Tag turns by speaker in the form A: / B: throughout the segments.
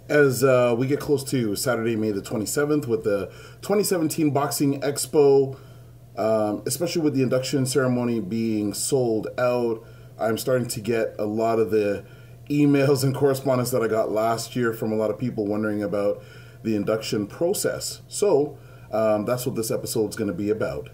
A: As we get close to Saturday, May the 27th, with the 2017 Boxing Expo, especially with the induction ceremony being sold out, I'm starting to get a lot of the emails and correspondence that I got last year from a lot of people wondering about the induction process. So that's what this episode is going to be about.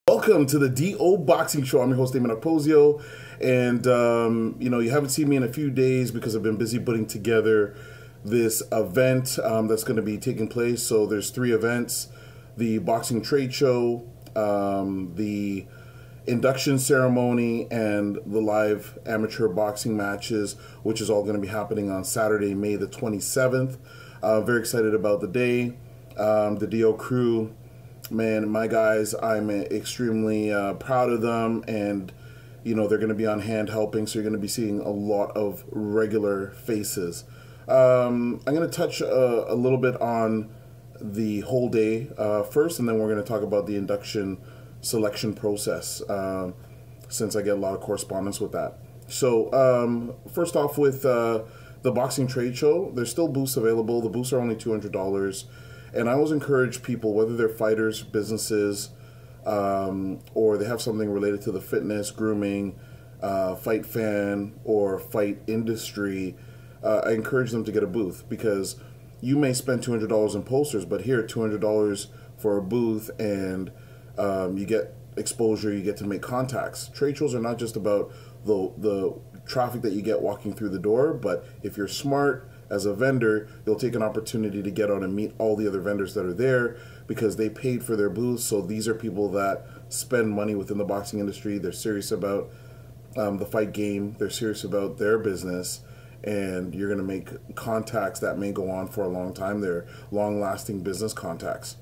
A: Welcome to the DO Boxing Show. I'm your host, Dameon Okposio, and you haven't seen me in a few days because I've been busy putting together this event that's going to be taking place. So there's 3 events: the boxing trade show, the induction ceremony, and the live amateur boxing matches, which is all going to be happening on Saturday, May the 27th. Very excited about the day. The DO crew, man, my guys, I'm extremely proud of them, and they're going to be on hand helping, so you're going to be seeing a lot of regular faces. I'm going to touch a little bit on the whole day first, and then we're going to talk about the induction selection process, since I get a lot of correspondence with that. So first off, with the boxing trade show, there's still booths available. The booths are only $200. And I always encourage people, whether they're fighters, businesses, or they have something related to the fitness, grooming, fight fan, or fight industry, I encourage them to get a booth, because you may spend $200 in posters, but here, $200 for a booth, and you get exposure, you get to make contacts. Trade shows are not just about the traffic that you get walking through the door, but if you're smart as a vendor, you'll take an opportunity to get on and meet all the other vendors that are there, because they paid for their booths. So these are people that spend money within the boxing industry. They're serious about the fight game. They're serious about their business, and you're going to make contacts that may go on for a long time. They're long-lasting business contacts.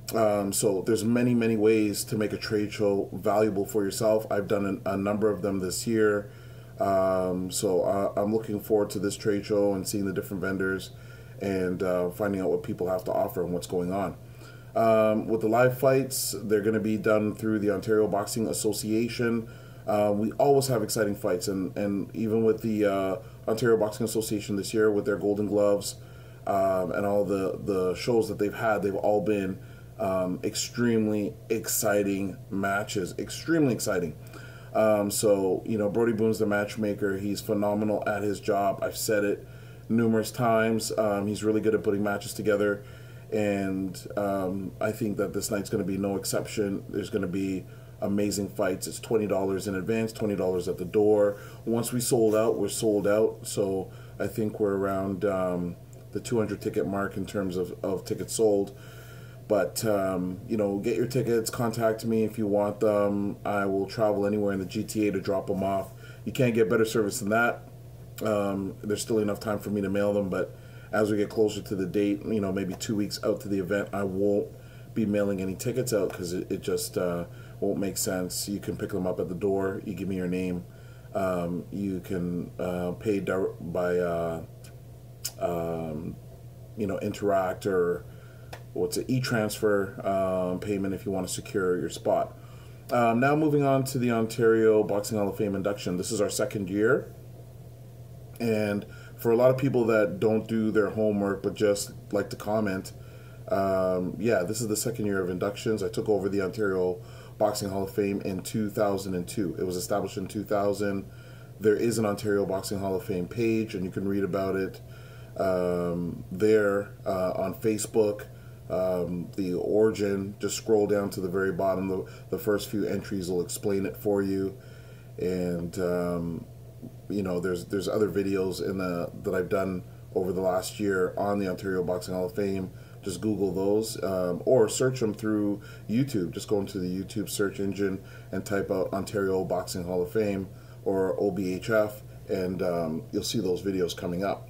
A: So there's many, many ways to make a trade show valuable for yourself. I've done a number of them this year. So I'm looking forward to this trade show and seeing the different vendors and finding out what people have to offer and what's going on. With the live fights, they're going to be done through the Ontario Boxing Association. We always have exciting fights, and even with the Ontario Boxing Association this year, with their Golden Gloves and all the shows that they've had, they've all been extremely exciting matches, extremely exciting. So Brody Boone's the matchmaker. He's phenomenal at his job. I've said it numerous times. He's really good at putting matches together, and I think that this night's going to be no exception. There's going to be amazing fights. It's $20 in advance, $20 at the door. Once we sold out, we're sold out. So I think we're around the 200 ticket mark in terms of tickets sold. But, get your tickets, contact me if you want them. I will travel anywhere in the GTA to drop them off. You can't get better service than that. There's still enough time for me to mail them, but as we get closer to the date, maybe 2 weeks out to the event, I won't be mailing any tickets out, because it just won't make sense. You can pick them up at the door. You give me your name. You can pay by, Interact, or what's it, e-transfer payment if you want to secure your spot. Now moving on to the Ontario Boxing Hall of Fame induction. This is our 2nd year, and for a lot of people that don't do their homework but just like to comment, this is the 2nd year of inductions. I took over the Ontario Boxing Hall of Fame in 2002. It was established in 2000. There is an Ontario Boxing Hall of Fame page, and you can read about it there on Facebook. The origin, just scroll down to the very bottom. The first few entries will explain it for you, and there's other videos that I've done over the last year on the Ontario Boxing Hall of Fame. Just Google those, or search them through YouTube. Just go into the YouTube search engine and type out Ontario Boxing Hall of Fame or OBHF, and you'll see those videos coming up.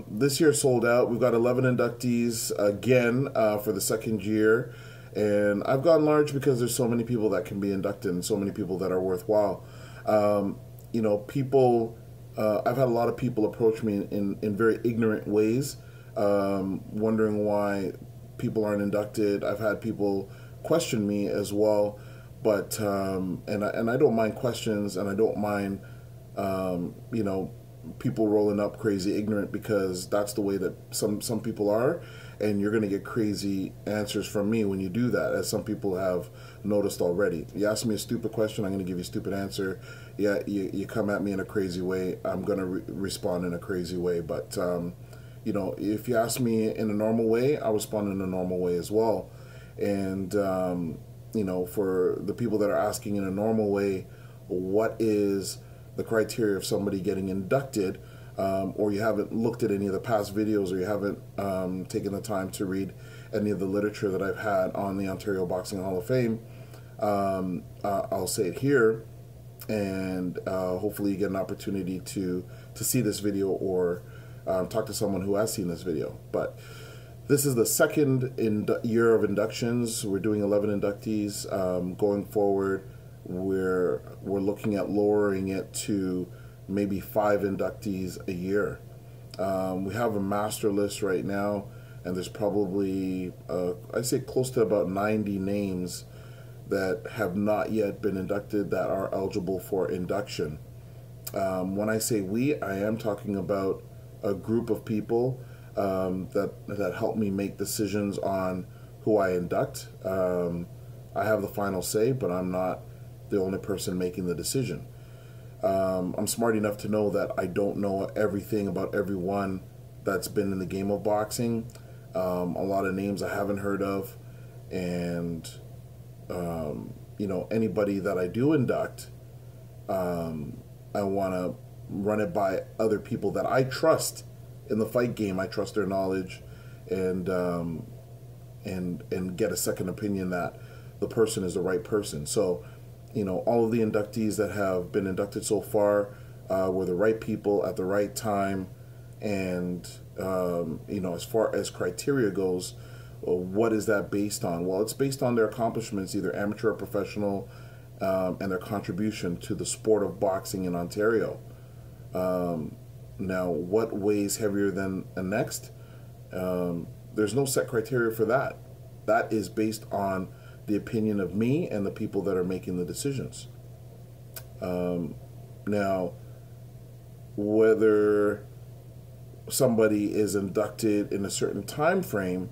A: This year sold out. We've got 11 inductees again for the 2nd year, And I've gone large because there's so many people that can be inducted and so many people that are worthwhile. You know, people, I've had a lot of people approach me in very ignorant ways, wondering why people aren't inducted. I've had people question me as well, but, and I don't mind questions, and I don't mind, you know, people rolling up crazy ignorant, because that's the way that some people are, and you're going to get crazy answers from me when you do that, as some people have noticed already. You ask me a stupid question, I'm going to give you a stupid answer. Yeah, you come at me in a crazy way, I'm going to respond in a crazy way. But you know, if you ask me in a normal way, I'll respond in a normal way as well. And you know, for the people that are asking in a normal way, what is the criteria of somebody getting inducted, or you haven't looked at any of the past videos, or you haven't taken the time to read any of the literature that I've had on the Ontario Boxing Hall of Fame, I'll say it here, and hopefully you get an opportunity to see this video, or talk to someone who has seen this video. But this is the second year of inductions. We're doing 11 inductees. Going forward, we're looking at lowering it to maybe 5 inductees a year. We have a master list right now, and there's probably I'd say close to about 90 names that have not yet been inducted that are eligible for induction. When I say we, I am talking about a group of people that help me make decisions on who I induct. I have the final say, but I'm not the only person making the decision. I'm smart enough to know that I don't know everything about everyone that's been in the game of boxing. A lot of names I haven't heard of, and you know, anybody that I do induct, I want to run it by other people that I trust in the fight game. I trust their knowledge, and get a second opinion that the person is the right person. So, you know, all of the inductees that have been inducted so far were the right people at the right time. And, you know, as far as criteria goes, what is that based on? Well, it's based on their accomplishments, either amateur or professional, and their contribution to the sport of boxing in Ontario. Now, what weighs heavier than the next? There's no set criteria for that. That is based on the opinion of me and the people that are making the decisions. Now, whether somebody is inducted in a certain time frame,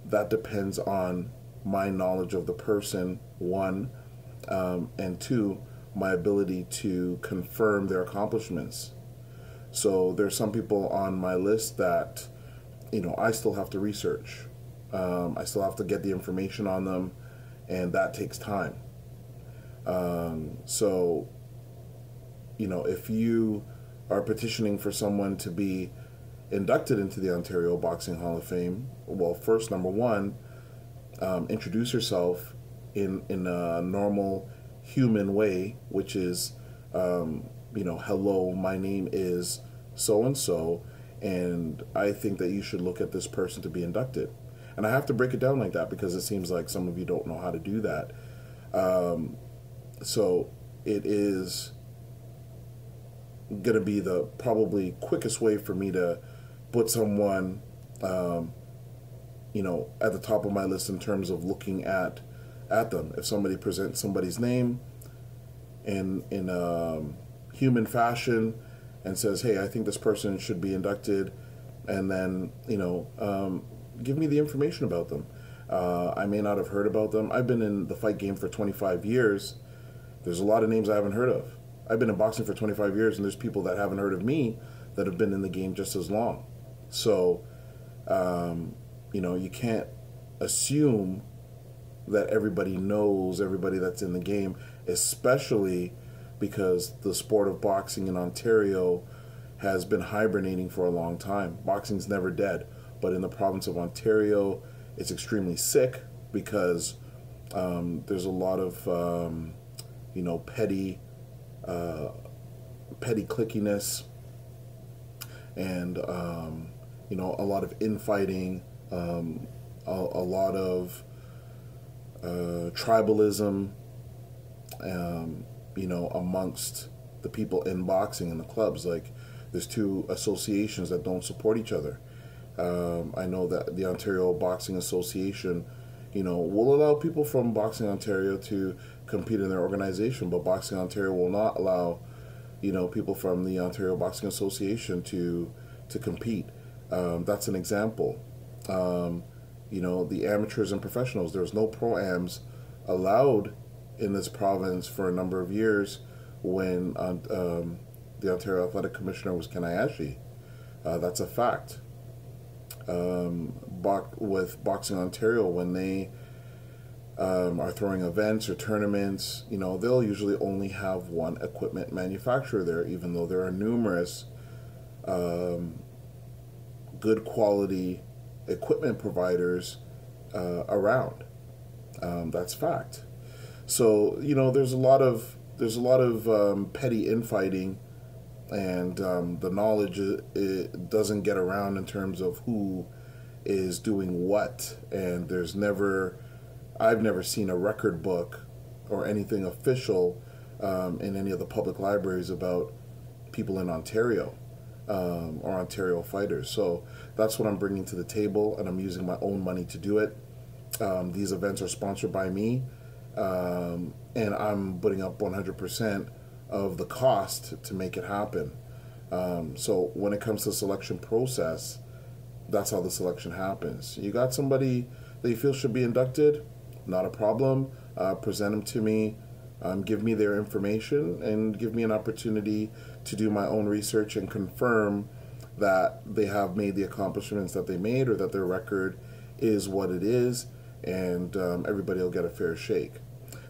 A: that depends on my knowledge of the person, one, and two, my ability to confirm their accomplishments. So there's some people on my list that, you know, I still have to research. I still have to get the information on them, and that takes time. So, you know, if you are petitioning for someone to be inducted into the Ontario Boxing Hall of Fame, well, first, number one, introduce yourself in a normal human way, which is, you know, hello, my name is so-and-so, and I think that you should look at this person to be inducted. And I have to break it down like that because it seems like some of you don't know how to do that. So it is going to be the probably quickest way for me to put someone, you know, at the top of my list in terms of looking at them. If somebody presents somebody's name in human fashion and says, hey, I think this person should be inducted, and then, you know, give me the information about them. I may not have heard about them. I've been in the fight game for 25 years. There's a lot of names I haven't heard of. I've been in boxing for 25 years, and there's people that haven't heard of me that have been in the game just as long. So, you know, you can't assume that everybody knows everybody that's in the game, especially because the sport of boxing in Ontario has been hibernating for a long time. Boxing's never dead, but in the province of Ontario, it's extremely sick because there's a lot of, you know, petty clickiness, and you know, a lot of infighting, a lot of tribalism, amongst the people in boxing in the clubs. Like, there's two associations that don't support each other. I know that the Ontario Boxing Association, will allow people from Boxing Ontario to compete in their organization, but Boxing Ontario will not allow, people from the Ontario Boxing Association to compete. That's an example. The amateurs and professionals, there's no pro-ams allowed in this province for a number of years when the Ontario Athletic Commissioner was Kanayashi. That's a fact. With Boxing Ontario, when they are throwing events or tournaments, they'll usually only have one equipment manufacturer there, even though there are numerous good quality equipment providers around. That's fact. So there's a lot of petty infighting, and the knowledge it doesn't get around in terms of who is doing what. And I've never seen a record book or anything official in any of the public libraries about people in Ontario or Ontario fighters. So that's what I'm bringing to the table, and I'm using my own money to do it. These events are sponsored by me, and I'm putting up 100% of the cost to make it happen. So when it comes to the selection process, that's how the selection happens. You got somebody that you feel should be inducted, not a problem. Present them to me, give me their information, and give me an opportunity to do my own research and confirm that they have made the accomplishments that they made, or that their record is what it is, and everybody will get a fair shake.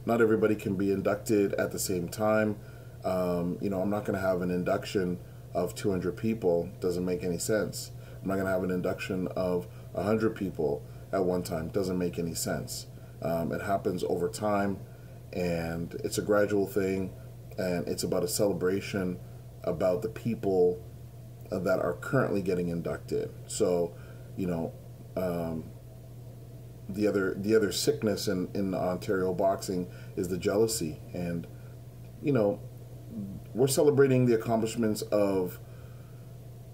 A: Not everybody can be inducted at the same time. I'm not going to have an induction of 200 people. Doesn't make any sense. I'm not going to have an induction of 100 people at one time. Doesn't make any sense. It happens over time, and it's a gradual thing, and it's about a celebration about the people that are currently getting inducted. So, the other sickness in Ontario boxing is the jealousy, and we're celebrating the accomplishments of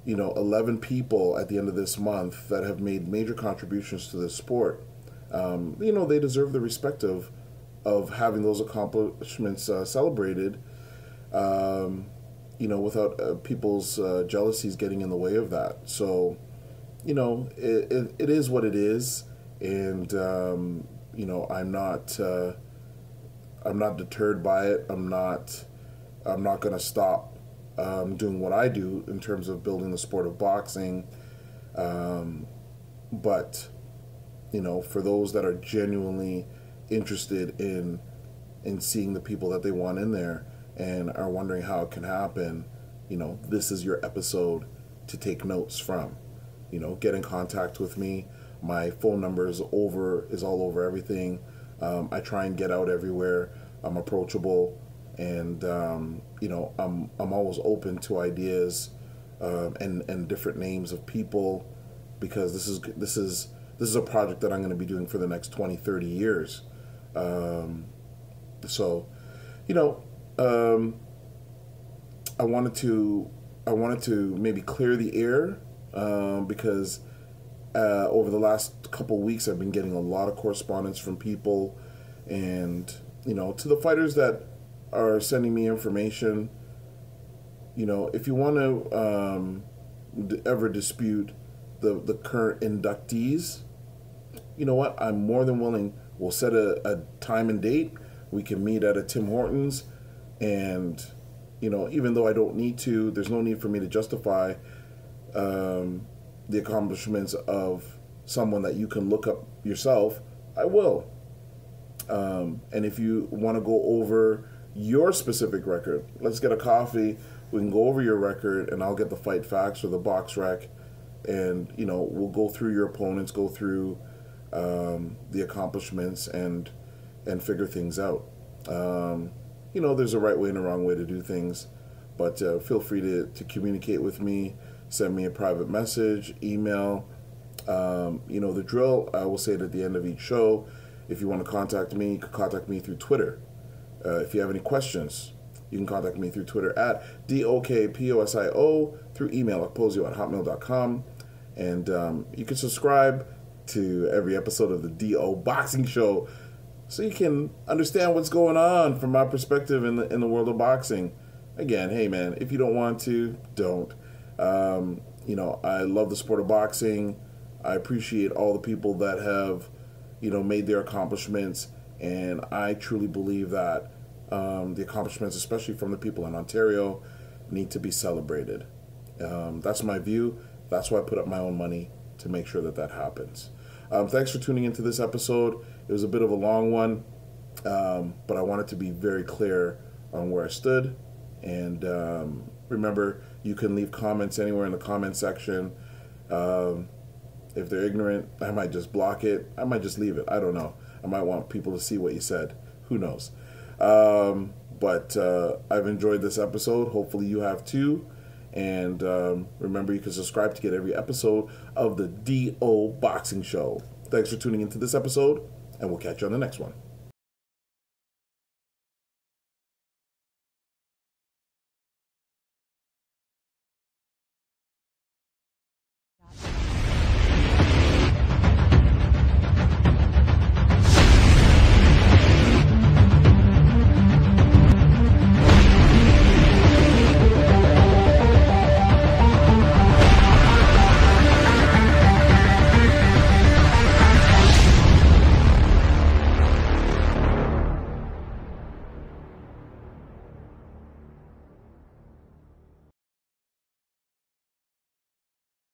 A: 11 people at the end of this month that have made major contributions to this sport. They deserve the respect of having those accomplishments celebrated, without people's jealousies getting in the way of that. So, it is what it is, and I'm not deterred by it. I'm not going to stop doing what I do in terms of building the sport of boxing. But for those that are genuinely interested in seeing the people that they want in there and are wondering how it can happen, this is your episode to take notes from. Get in contact with me. My phone number is all over everything. I try and get out everywhere. I'm approachable, and I'm always open to ideas and different names of people, because this is a project that I'm going to be doing for the next 20, 30 years. So, I wanted to maybe clear the air, because over the last couple of weeks I've been getting a lot of correspondence from people, and to the fighters that are sending me information, if you want to ever dispute the current inductees, you know what, I'm more than willing. We'll set a time and date. We can meet at a Tim Hortons, and even though I don't need to, there's no need for me to justify the accomplishments of someone that you can look up yourself. I will. And if you want to go over your specific record, let's get a coffee. We can go over your record, and I'll get the fight facts or the box rec, and we'll go through your opponents, go through the accomplishments, and figure things out. There's a right way and a wrong way to do things, but feel free to communicate with me. Send me a private message, email. The drill, I will say it at the end of each show. If you want to contact me, you can contact me through Twitter. If you have any questions, you can contact me through Twitter at DOKPOSIO, through email okposio@hotmail.com. And you can subscribe to every episode of the DO Boxing Show so you can understand what's going on from my perspective in the world of boxing. Again, hey man, if you don't want to, don't. I love the sport of boxing. I appreciate all the people that have, made their accomplishments, and I truly believe that the accomplishments, especially from the people in Ontario, need to be celebrated. That's my view. That's why I put up my own money to make sure that happens. Thanks for tuning into this episode. It was a bit of a long one, but I wanted to be very clear on where I stood. And remember, you can leave comments anywhere in the comment section. If they're ignorant, I might just block it. I might just leave it. I don't know. I might want people to see what you said. Who knows? But I've enjoyed this episode. Hopefully you have too. And remember, you can subscribe to get every episode of the DO Boxing Show. Thanks for tuning into this episode, and we'll catch you on the next one.